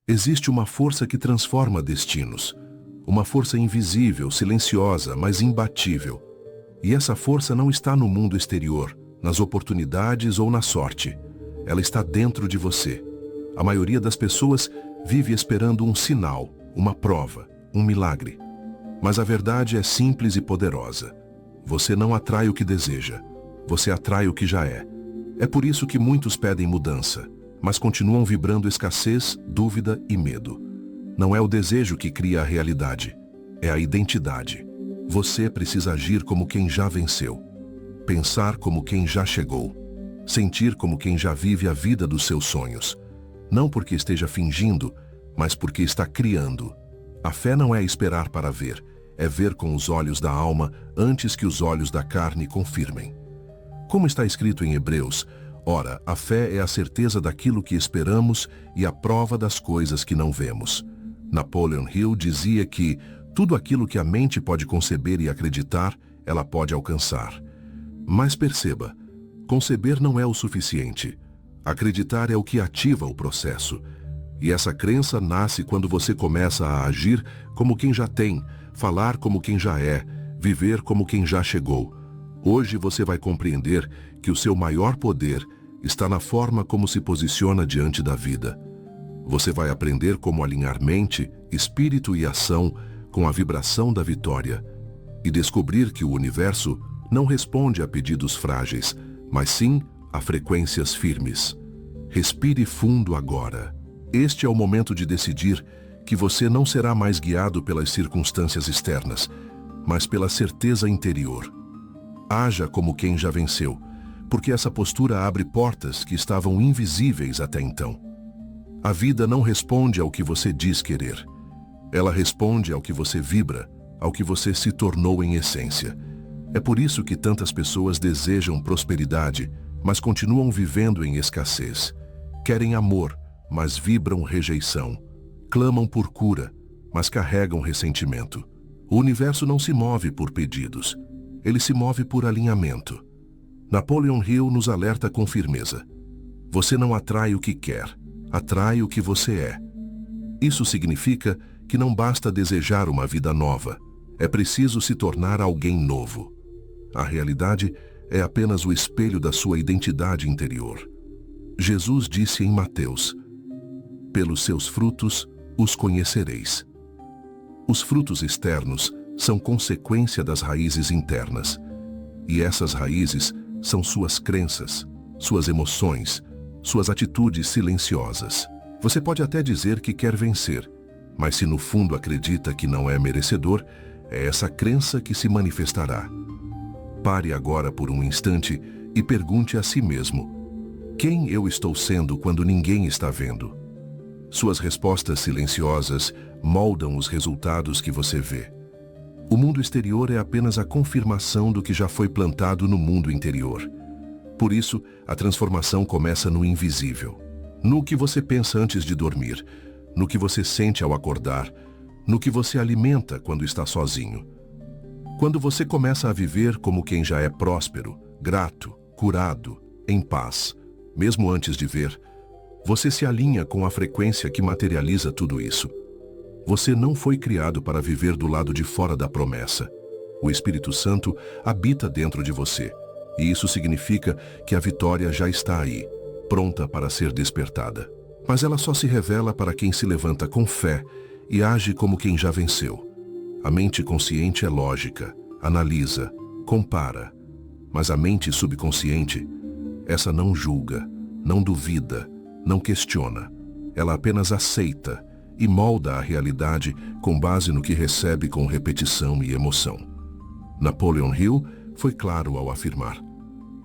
Existe uma força que transforma destinos. Uma força invisível, silenciosa, mas imbatível. E essa força não está no mundo exterior, nas oportunidades ou na sorte. Ela está dentro de você. A maioria das pessoas vive esperando um sinal, uma prova, um milagre. Mas a verdade é simples e poderosa. Você não atrai o que deseja. Você atrai o que já é. É por isso que muitos pedem mudança, mas continuam vibrando escassez, dúvida e medo. Não é o desejo que cria a realidade. É a identidade. Você precisa agir como quem já venceu. Pensar como quem já chegou. Sentir como quem já vive a vida dos seus sonhos. Não porque esteja fingindo, mas porque está criando. A fé não é esperar para ver, é ver com os olhos da alma antes que os olhos da carne confirmem. Como está escrito em Hebreus, ora, a fé é a certeza daquilo que esperamos e a prova das coisas que não vemos. Napoleon Hill dizia que tudo aquilo que a mente pode conceber e acreditar, ela pode alcançar. Mas perceba, conceber não é o suficiente. Acreditar é o que ativa o processo. E essa crença nasce quando você começa a agir como quem já tem, falar como quem já é, viver como quem já chegou. Hoje você vai compreender que o seu maior poder está na forma como se posiciona diante da vida. Você vai aprender como alinhar mente, espírito e ação com a vibração da vitória e descobrir que o universo não responde a pedidos frágeis, mas sim a frequências firmes. Respire fundo agora. Este é o momento de decidir que você não será mais guiado pelas circunstâncias externas, mas pela certeza interior. Haja como quem já venceu, porque essa postura abre portas que estavam invisíveis até então. A vida não responde ao que você diz querer. Ela responde ao que você vibra, ao que você se tornou em essência. É por isso que tantas pessoas desejam prosperidade, mas continuam vivendo em escassez. Querem amor, mas vibram rejeição. Clamam por cura, mas carregam ressentimento. O universo não se move por pedidos. Ele se move por alinhamento. Napoleon Hill nos alerta com firmeza. Você não atrai o que quer, atrai o que você é. Isso significa que não basta desejar uma vida nova. É preciso se tornar alguém novo. A realidade é apenas o espelho da sua identidade interior. Jesus disse em Mateus: pelos seus frutos os conhecereis. Os frutos externos são consequência das raízes internas. E essas raízes são suas crenças, suas emoções, suas atitudes silenciosas. Você pode até dizer que quer vencer, mas se no fundo acredita que não é merecedor, é essa crença que se manifestará. Pare agora por um instante e pergunte a si mesmo: quem eu estou sendo quando ninguém está vendo? Suas respostas silenciosas moldam os resultados que você vê. O mundo exterior é apenas a confirmação do que já foi plantado no mundo interior. Por isso, a transformação começa no invisível. No que você pensa antes de dormir, no que você sente ao acordar, no que você alimenta quando está sozinho. Quando você começa a viver como quem já é próspero, grato, curado, em paz, mesmo antes de ver, você se alinha com a frequência que materializa tudo isso. Você não foi criado para viver do lado de fora da promessa. O Espírito Santo habita dentro de você, e isso significa que a vitória já está aí, pronta para ser despertada. Mas ela só se revela para quem se levanta com fé e age como quem já venceu. A mente consciente é lógica, analisa, compara. Mas a mente subconsciente, essa não julga, não duvida, não questiona. Ela apenas aceita e molda a realidade com base no que recebe com repetição e emoção. Napoleon Hill foi claro ao afirmar: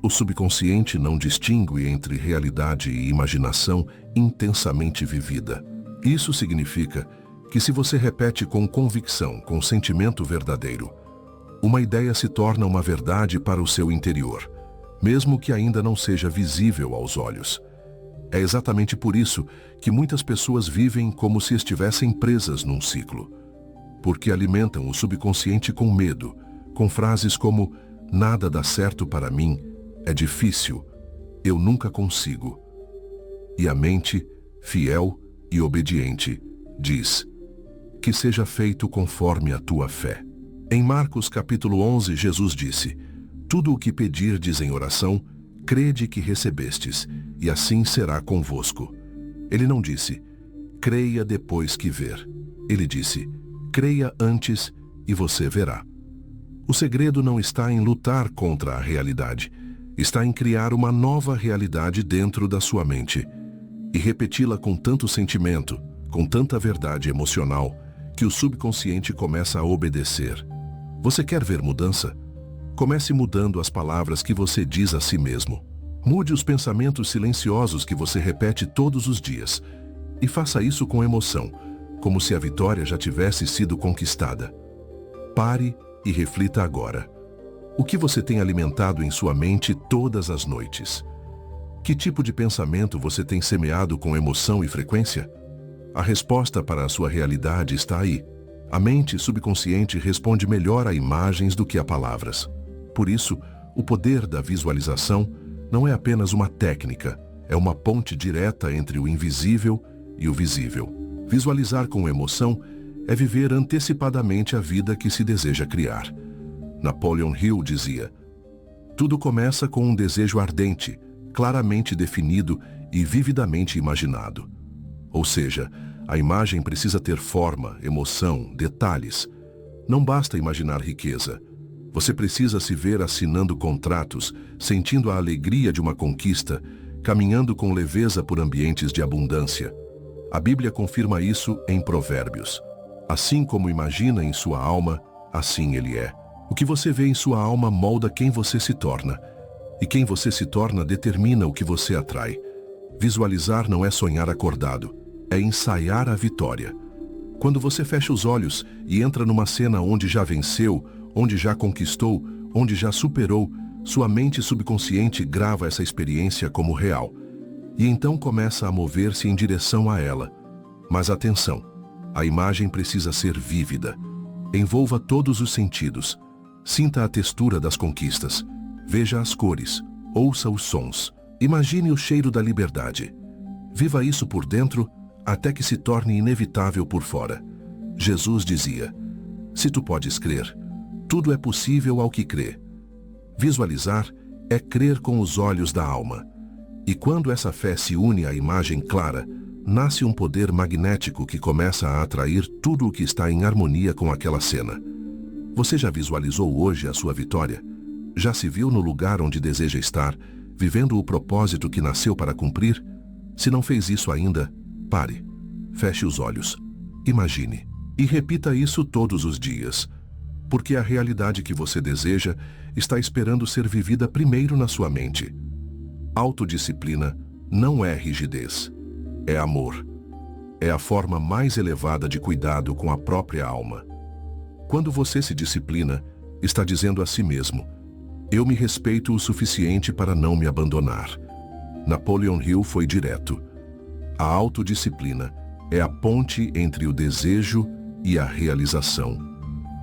o subconsciente não distingue entre realidade e imaginação intensamente vivida. Isso significa que se você repete com convicção, com sentimento verdadeiro, uma ideia se torna uma verdade para o seu interior, mesmo que ainda não seja visível aos olhos. É exatamente por isso que muitas pessoas vivem como se estivessem presas num ciclo. Porque alimentam o subconsciente com medo, com frases como: nada dá certo para mim, é difícil, eu nunca consigo. E a mente, fiel, e obediente, diz: que seja feito conforme a tua fé. Em Marcos capítulo 11, Jesus disse: tudo o que pedirdes em oração, crede que recebestes, e assim será convosco. Ele não disse: creia depois que ver. Ele disse: creia antes e você verá. O segredo não está em lutar contra a realidade, está em criar uma nova realidade dentro da sua mente e repeti-la com tanto sentimento, com tanta verdade emocional, que o subconsciente começa a obedecer. Você quer ver mudança? Comece mudando as palavras que você diz a si mesmo. Mude os pensamentos silenciosos que você repete todos os dias. E faça isso com emoção, como se a vitória já tivesse sido conquistada. Pare e reflita agora. O que você tem alimentado em sua mente todas as noites? Que tipo de pensamento você tem semeado com emoção e frequência? A resposta para a sua realidade está aí. A mente subconsciente responde melhor a imagens do que a palavras. Por isso, o poder da visualização não é apenas uma técnica, é uma ponte direta entre o invisível e o visível. Visualizar com emoção é viver antecipadamente a vida que se deseja criar. Napoleon Hill dizia: tudo começa com um desejo ardente, claramente definido e vividamente imaginado. Ou seja, a imagem precisa ter forma, emoção, detalhes. Não basta imaginar riqueza. Você precisa se ver assinando contratos, sentindo a alegria de uma conquista, caminhando com leveza por ambientes de abundância. A Bíblia confirma isso em Provérbios. Assim como imagina em sua alma, assim ele é. O que você vê em sua alma molda quem você se torna. E quem você se torna determina o que você atrai. Visualizar não é sonhar acordado, é ensaiar a vitória. Quando você fecha os olhos e entra numa cena onde já venceu, onde já conquistou, onde já superou, sua mente subconsciente grava essa experiência como real. E então começa a mover-se em direção a ela. Mas atenção, a imagem precisa ser vívida. Envolva todos os sentidos. Sinta a textura das conquistas. Veja as cores. Ouça os sons. Imagine o cheiro da liberdade. Viva isso por dentro até que se torne inevitável por fora. Jesus dizia: se tu podes crer, tudo é possível ao que crê. Visualizar é crer com os olhos da alma. E quando essa fé se une à imagem clara, nasce um poder magnético que começa a atrair tudo o que está em harmonia com aquela cena. Você já visualizou hoje a sua vitória? Já se viu no lugar onde deseja estar, vivendo o propósito que nasceu para cumprir? Se não fez isso ainda, pare, feche os olhos, imagine e repita isso todos os dias. Porque a realidade que você deseja está esperando ser vivida primeiro na sua mente. Autodisciplina não é rigidez, é amor. É a forma mais elevada de cuidado com a própria alma. Quando você se disciplina, está dizendo a si mesmo: eu me respeito o suficiente para não me abandonar. Napoleon Hill foi direto. A autodisciplina é a ponte entre o desejo e a realização.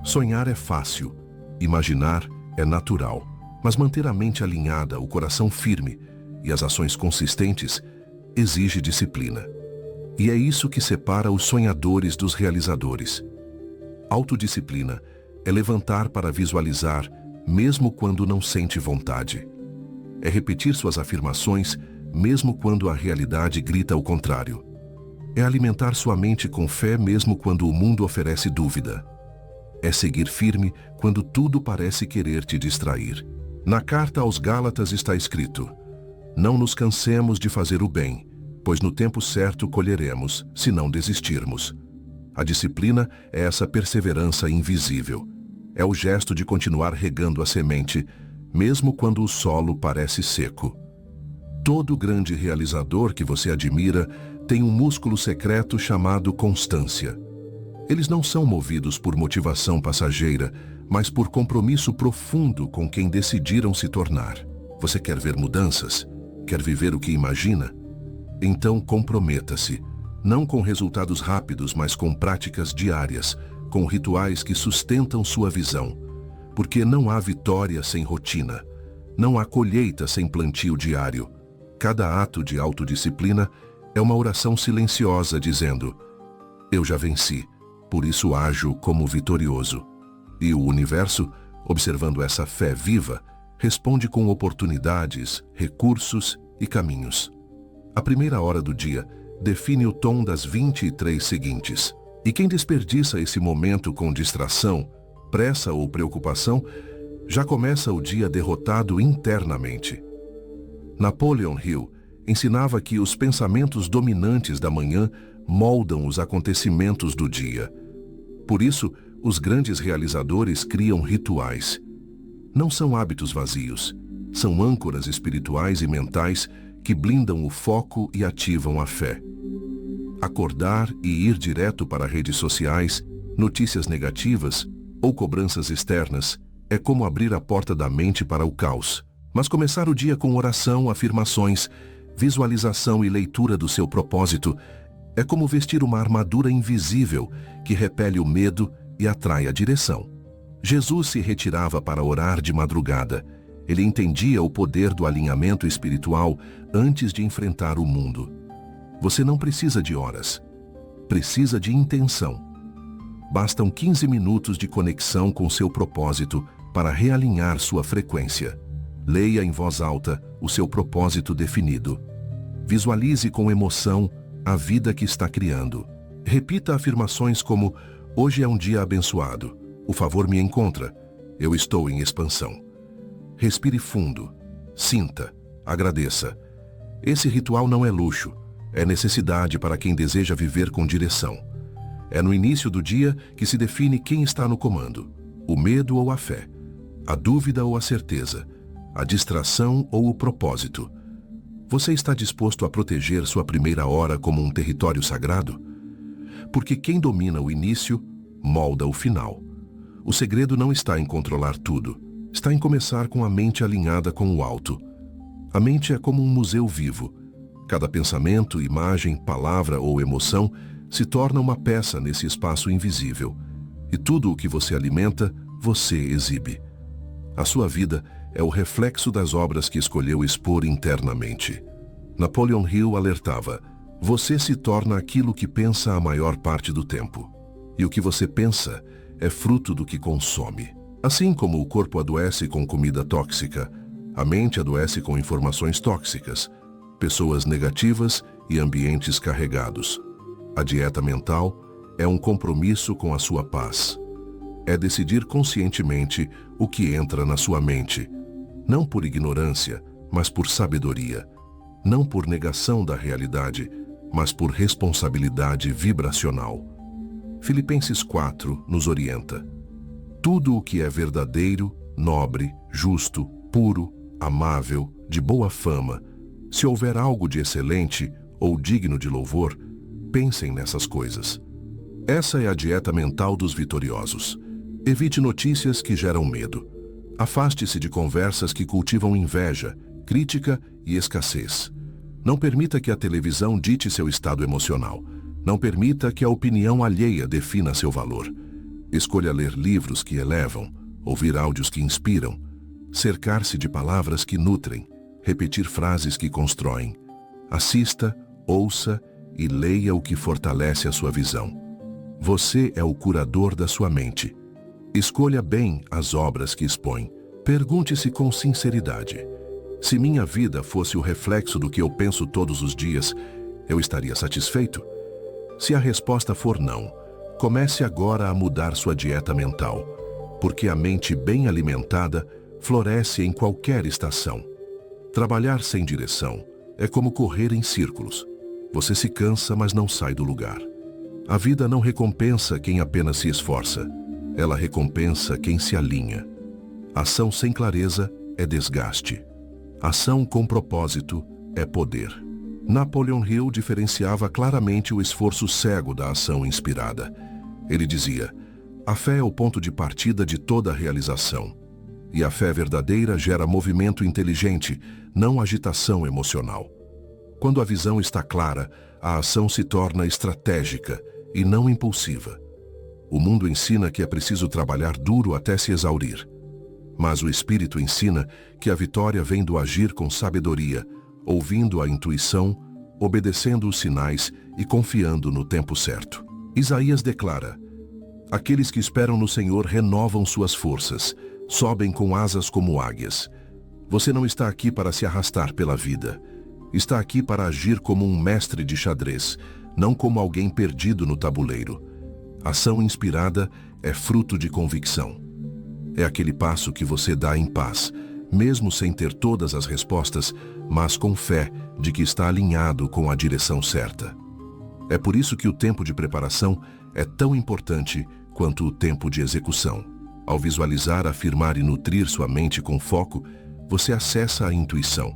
Sonhar é fácil, imaginar é natural, mas manter a mente alinhada, o coração firme e as ações consistentes exige disciplina. E é isso que separa os sonhadores dos realizadores. Autodisciplina é levantar para visualizar, mesmo quando não sente vontade. É repetir suas afirmações, mesmo quando a realidade grita o contrário. É alimentar sua mente com fé mesmo quando o mundo oferece dúvida. É seguir firme quando tudo parece querer te distrair. Na carta aos Gálatas está escrito: não nos cansemos de fazer o bem, pois no tempo certo colheremos, se não desistirmos. A disciplina é essa perseverança invisível. É o gesto de continuar regando a semente, mesmo quando o solo parece seco. Todo grande realizador que você admira tem um músculo secreto chamado constância. Eles não são movidos por motivação passageira, mas por compromisso profundo com quem decidiram se tornar. Você quer ver mudanças? Quer viver o que imagina? Então comprometa-se, não com resultados rápidos, mas com práticas diárias, com rituais que sustentam sua visão. Porque não há vitória sem rotina, não há colheita sem plantio diário. Cada ato de autodisciplina É uma oração silenciosa dizendo: eu já venci, por isso ajo como vitorioso. E o universo, observando essa fé viva, responde com oportunidades, recursos e caminhos. A primeira hora do dia define o tom das 23 seguintes. E quem desperdiça esse momento com distração, pressa ou preocupação, já começa o dia derrotado internamente. Napoleon Hill ensinava que os pensamentos dominantes da manhã moldam os acontecimentos do dia. Por isso, os grandes realizadores criam rituais. Não são hábitos vazios, são âncoras espirituais e mentais que blindam o foco e ativam a fé. Acordar e ir direto para redes sociais, notícias negativas ou cobranças externas é como abrir a porta da mente para o caos. Mas começar o dia com oração, afirmações, visualização e leitura do seu propósito é como vestir uma armadura invisível que repele o medo e atrai a direção. Jesus se retirava para orar de madrugada. Ele entendia o poder do alinhamento espiritual antes de enfrentar o mundo. Você não precisa de horas, precisa de intenção. Bastam 15 minutos de conexão com seu propósito para realinhar sua frequência. Leia em voz alta o seu propósito definido. Visualize com emoção a vida que está criando. Repita afirmações como: hoje é um dia abençoado, o favor me encontra, eu estou em expansão. Respire fundo, sinta, agradeça. Esse ritual não é luxo, é necessidade para quem deseja viver com direção. É no início do dia que se define quem está no comando: o medo ou a fé, a dúvida ou a certeza, a distração ou o propósito. Você está disposto a proteger sua primeira hora como um território sagrado? Porque quem domina o início, molda o final. O segredo não está em controlar tudo, está em começar com a mente alinhada com o alto. A mente é como um museu vivo. Cada pensamento, imagem, palavra ou emoção se torna uma peça nesse espaço invisível. E tudo o que você alimenta, você exibe. A sua vida é o reflexo das obras que escolheu expor internamente. Napoleon Hill alertava: você se torna aquilo que pensa a maior parte do tempo. E o que você pensa é fruto do que consome. Assim como o corpo adoece com comida tóxica, a mente adoece com informações tóxicas, pessoas negativas e ambientes carregados. A dieta mental é um compromisso com a sua paz. É decidir conscientemente o que entra na sua mente, não por ignorância, mas por sabedoria, não por negação da realidade, mas por responsabilidade vibracional. Filipenses 4 nos orienta: tudo o que é verdadeiro, nobre, justo, puro, amável, de boa fama, se houver algo de excelente ou digno de louvor, pensem nessas coisas. Essa é a dieta mental dos vitoriosos. Evite notícias que geram medo. Afaste-se de conversas que cultivam inveja, crítica e escassez. Não permita que a televisão dite seu estado emocional. Não permita que a opinião alheia defina seu valor. Escolha ler livros que elevam, ouvir áudios que inspiram, cercar-se de palavras que nutrem, repetir frases que constroem. Assista, ouça e leia o que fortalece a sua visão. Você é o curador da sua mente. Escolha bem as obras que expõe. Pergunte-se com sinceridade: se minha vida fosse o reflexo do que eu penso todos os dias, eu estaria satisfeito? Se a resposta for não, comece agora a mudar sua dieta mental, porque a mente bem alimentada floresce em qualquer estação. Trabalhar sem direção é como correr em círculos. Você se cansa, mas não sai do lugar. A vida não recompensa quem apenas se esforça. Ela recompensa quem se alinha. Ação sem clareza é desgaste. Ação com propósito é poder. Napoleon Hill diferenciava claramente o esforço cego da ação inspirada. Ele dizia: a fé é o ponto de partida de toda realização. E a fé verdadeira gera movimento inteligente, não agitação emocional. Quando a visão está clara, a ação se torna estratégica e não impulsiva. O mundo ensina que é preciso trabalhar duro até se exaurir. Mas o Espírito ensina que a vitória vem do agir com sabedoria, ouvindo a intuição, obedecendo os sinais e confiando no tempo certo. Isaías declara: aqueles que esperam no Senhor renovam suas forças, sobem com asas como águias. Você não está aqui para se arrastar pela vida. Está aqui para agir como um mestre de xadrez, não como alguém perdido no tabuleiro. Ação inspirada é fruto de convicção. É aquele passo que você dá em paz, mesmo sem ter todas as respostas, mas com fé de que está alinhado com a direção certa. É por isso que o tempo de preparação é tão importante quanto o tempo de execução. Ao visualizar, afirmar e nutrir sua mente com foco, você acessa a intuição.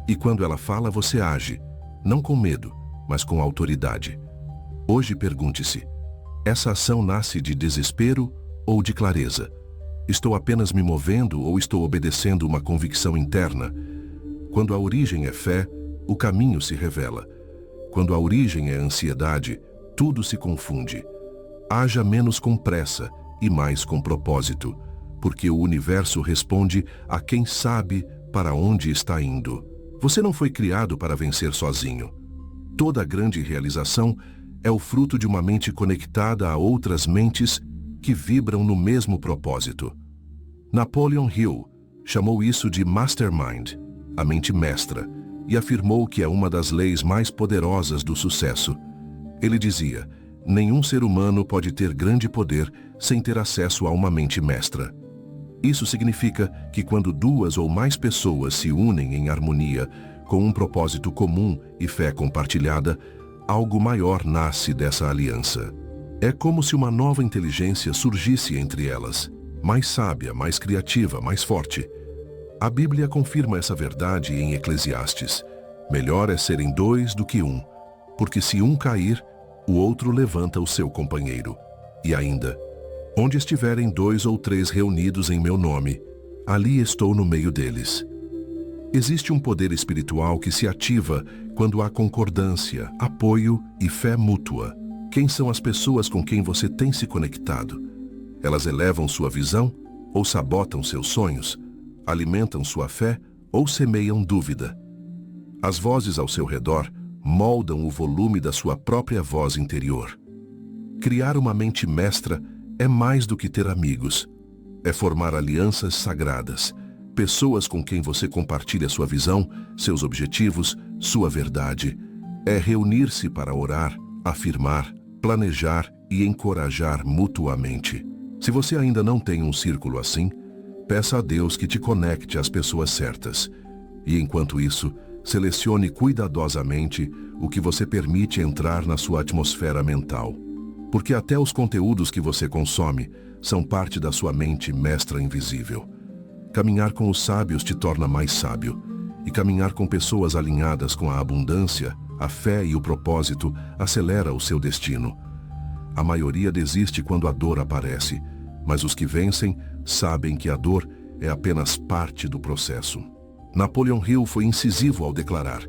E quando ela fala, você age, não com medo, mas com autoridade. Hoje pergunte-se: essa ação nasce de desespero ou de clareza? Estou apenas me movendo ou estou obedecendo uma convicção interna? Quando a origem é fé, o caminho se revela. Quando a origem é ansiedade, tudo se confunde. Haja menos com pressa e mais com propósito, porque o universo responde a quem sabe para onde está indo. Você não foi criado para vencer sozinho. Toda grande realização é o fruto de uma mente conectada a outras mentes que vibram no mesmo propósito. Napoleon Hill chamou isso de mastermind, a mente mestra, e afirmou que é uma das leis mais poderosas do sucesso. Ele dizia: nenhum ser humano pode ter grande poder sem ter acesso a uma mente mestra. Isso significa que quando duas ou mais pessoas se unem em harmonia, com um propósito comum e fé compartilhada, algo maior nasce dessa aliança. É como se uma nova inteligência surgisse entre elas, mais sábia, mais criativa, mais forte. A Bíblia confirma essa verdade em Eclesiastes: melhor é serem dois do que um, porque se um cair, o outro levanta o seu companheiro. E ainda: onde estiverem 2 ou 3 reunidos em meu nome, ali estou no meio deles. Existe um poder espiritual que se ativa quando há concordância, apoio e fé mútua. Quem são as pessoas com quem você tem se conectado? Elas elevam sua visão ou sabotam seus sonhos? Alimentam sua fé ou semeiam dúvida? As vozes ao seu redor moldam o volume da sua própria voz interior. Criar uma mente mestra é mais do que ter amigos. É formar alianças sagradas, pessoas com quem você compartilha sua visão, seus objetivos, sua verdade. É reunir-se para orar, afirmar, planejar e encorajar mutuamente. Se você ainda não tem um círculo assim, peça a Deus que te conecte às pessoas certas. E enquanto isso, selecione cuidadosamente o que você permite entrar na sua atmosfera mental. Porque até os conteúdos que você consome são parte da sua mente mestra invisível. Caminhar com os sábios te torna mais sábio, e caminhar com pessoas alinhadas com a abundância, a fé e o propósito acelera o seu destino. A maioria desiste quando a dor aparece, mas os que vencem sabem que a dor é apenas parte do processo. Napoleon Hill foi incisivo ao declarar: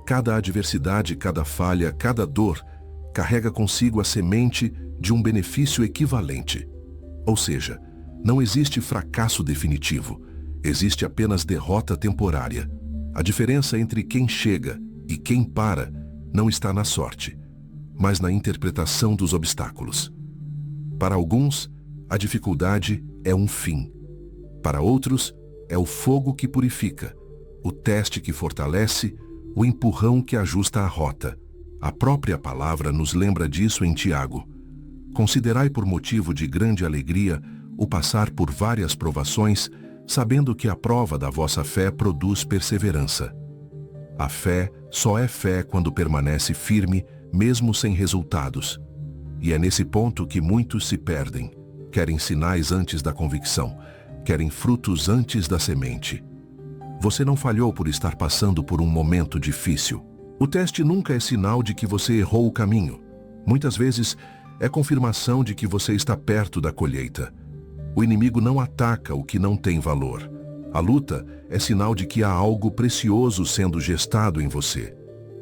cada adversidade, cada falha, cada dor carrega consigo a semente de um benefício equivalente. Ou seja, não existe fracasso definitivo, existe apenas derrota temporária. A diferença entre quem chega e quem para não está na sorte, mas na interpretação dos obstáculos. Para alguns, a dificuldade é um fim. Para outros, é o fogo que purifica, o teste que fortalece, o empurrão que ajusta a rota. A própria palavra nos lembra disso em Tiago: considerai por motivo de grande alegria o passar por várias provações, sabendo que a prova da vossa fé produz perseverança. A fé só é fé quando permanece firme, mesmo sem resultados. E é nesse ponto que muitos se perdem. Querem sinais antes da convicção, querem frutos antes da semente. Você não falhou por estar passando por um momento difícil. O teste nunca é sinal de que você errou o caminho. Muitas vezes é confirmação de que você está perto da colheita. O inimigo não ataca o que não tem valor. A luta é sinal de que há algo precioso sendo gestado em você.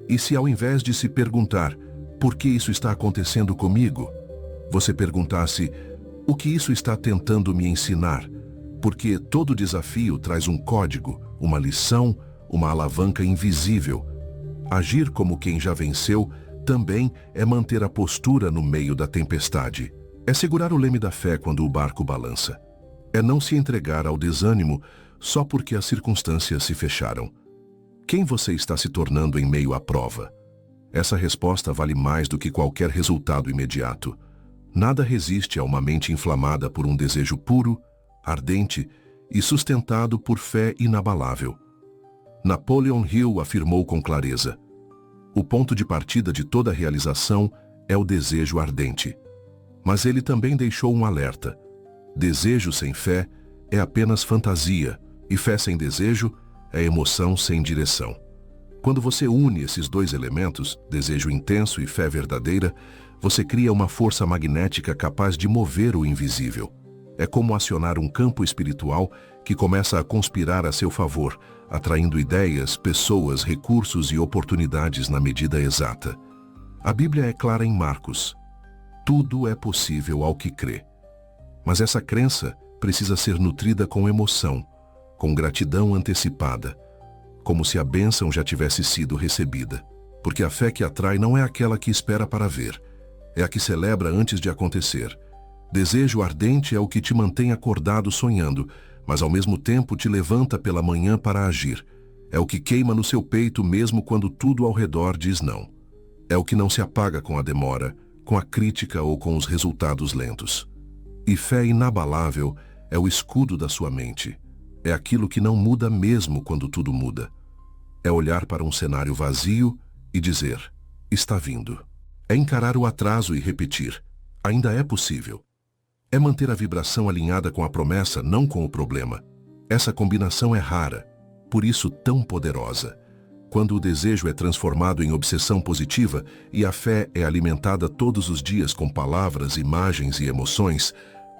E se ao invés de se perguntar, por que isso está acontecendo comigo, você perguntasse, o que isso está tentando me ensinar? Porque todo desafio traz um código, uma lição, uma alavanca invisível. Agir como quem já venceu também é manter a postura no meio da tempestade. É segurar o leme da fé quando o barco balança. É não se entregar ao desânimo só porque as circunstâncias se fecharam. Quem você está se tornando em meio à prova? Essa resposta vale mais do que qualquer resultado imediato. Nada resiste a uma mente inflamada por um desejo puro, ardente e sustentado por fé inabalável. Napoleon Hill afirmou com clareza: o ponto de partida de toda realização é o desejo ardente. Mas ele também deixou um alerta: desejo sem fé é apenas fantasia, e fé sem desejo é emoção sem direção. Quando você une esses dois elementos, desejo intenso e fé verdadeira, você cria uma força magnética capaz de mover o invisível. É como acionar um campo espiritual que começa a conspirar a seu favor, atraindo ideias, pessoas, recursos e oportunidades na medida exata. A Bíblia é clara em Marcos: tudo é possível ao que crê. Mas essa crença precisa ser nutrida com emoção, com gratidão antecipada, como se a bênção já tivesse sido recebida. Porque a fé que atrai não é aquela que espera para ver, é a que celebra antes de acontecer. Desejo ardente é o que te mantém acordado sonhando, mas ao mesmo tempo te levanta pela manhã para agir. É o que queima no seu peito mesmo quando tudo ao redor diz não. É o que não se apaga com a demora, com a crítica ou com os resultados lentos. E fé inabalável é o escudo da sua mente. É aquilo que não muda mesmo quando tudo muda. É olhar para um cenário vazio e dizer: está vindo. É encarar o atraso e repetir: ainda é possível. É manter a vibração alinhada com a promessa, não com o problema. Essa combinação é rara, por isso tão poderosa. Quando o desejo é transformado em obsessão positiva e a fé é alimentada todos os dias com palavras, imagens e emoções,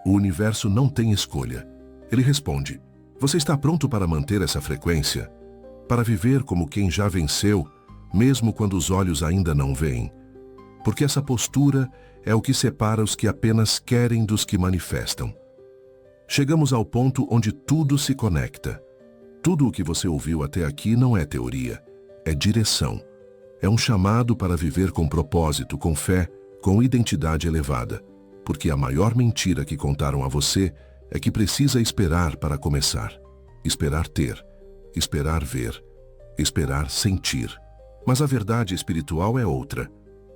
o universo não tem escolha. Ele responde: você está pronto para manter essa frequência? Para viver como quem já venceu, mesmo quando os olhos ainda não veem? Porque essa postura é o que separa os que apenas querem dos que manifestam. Chegamos ao ponto onde tudo se conecta. Tudo o que você ouviu até aqui não é teoria, é direção. É um chamado para viver com propósito, com fé, com identidade elevada. Porque a maior mentira que contaram a você é que precisa esperar para começar. Esperar ter, esperar ver, esperar sentir. Mas a verdade espiritual é outra.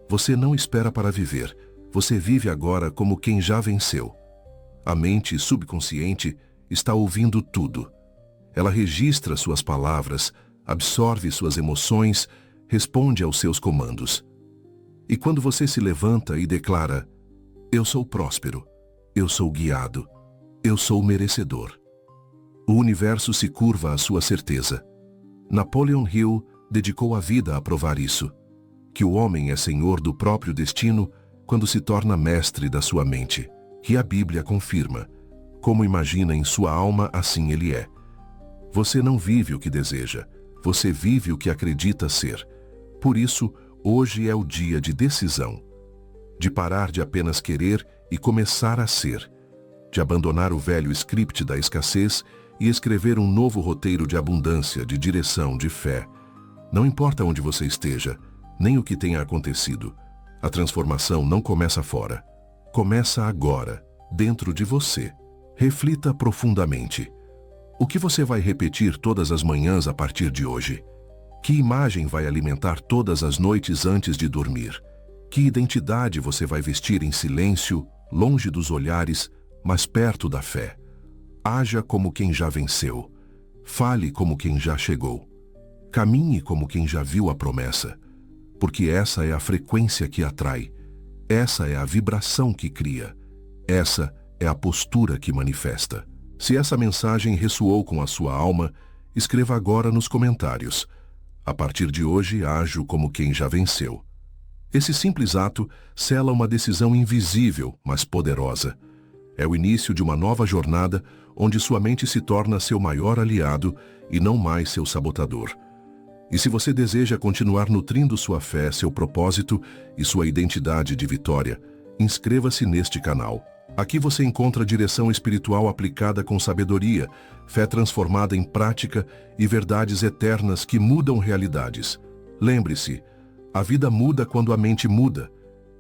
Você não espera para viver, você vive agora como quem já venceu. A mente subconsciente está ouvindo tudo. Ela registra suas palavras, absorve suas emoções, responde aos seus comandos. E quando você se levanta e declara: eu sou próspero, eu sou guiado, eu sou merecedor, o universo se curva à sua certeza. Napoleon Hill dedicou a vida a provar isso, que o homem é senhor do próprio destino quando se torna mestre da sua mente. E a Bíblia confirma: como imagina em sua alma, assim ele é. Você não vive o que deseja, você vive o que acredita ser. Por isso, hoje é o dia de decisão. De parar de apenas querer e começar a ser. De abandonar o velho script da escassez e escrever um novo roteiro de abundância, de direção, de fé. Não importa onde você esteja, nem o que tenha acontecido. A transformação não começa fora. Começa agora, dentro de você. Reflita profundamente. O que você vai repetir todas as manhãs a partir de hoje? Que imagem vai alimentar todas as noites antes de dormir? Que identidade você vai vestir em silêncio, longe dos olhares, mas perto da fé? Haja como quem já venceu. Fale como quem já chegou. Caminhe como quem já viu a promessa. Porque essa é a frequência que atrai. Essa é a vibração que cria. Essa é a postura que manifesta. Se essa mensagem ressoou com a sua alma, escreva agora nos comentários: a partir de hoje ajo como quem já venceu. Esse simples ato sela uma decisão invisível, mas poderosa. É o início de uma nova jornada onde sua mente se torna seu maior aliado e não mais seu sabotador. E se você deseja continuar nutrindo sua fé, seu propósito e sua identidade de vitória, inscreva-se neste canal. Aqui você encontra direção espiritual aplicada com sabedoria, fé transformada em prática e verdades eternas que mudam realidades. Lembre-se, a vida muda quando a mente muda,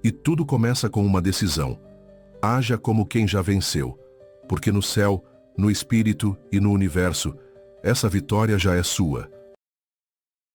e tudo começa com uma decisão. Haja como quem já venceu, porque no céu, no espírito e no universo, essa vitória já é sua.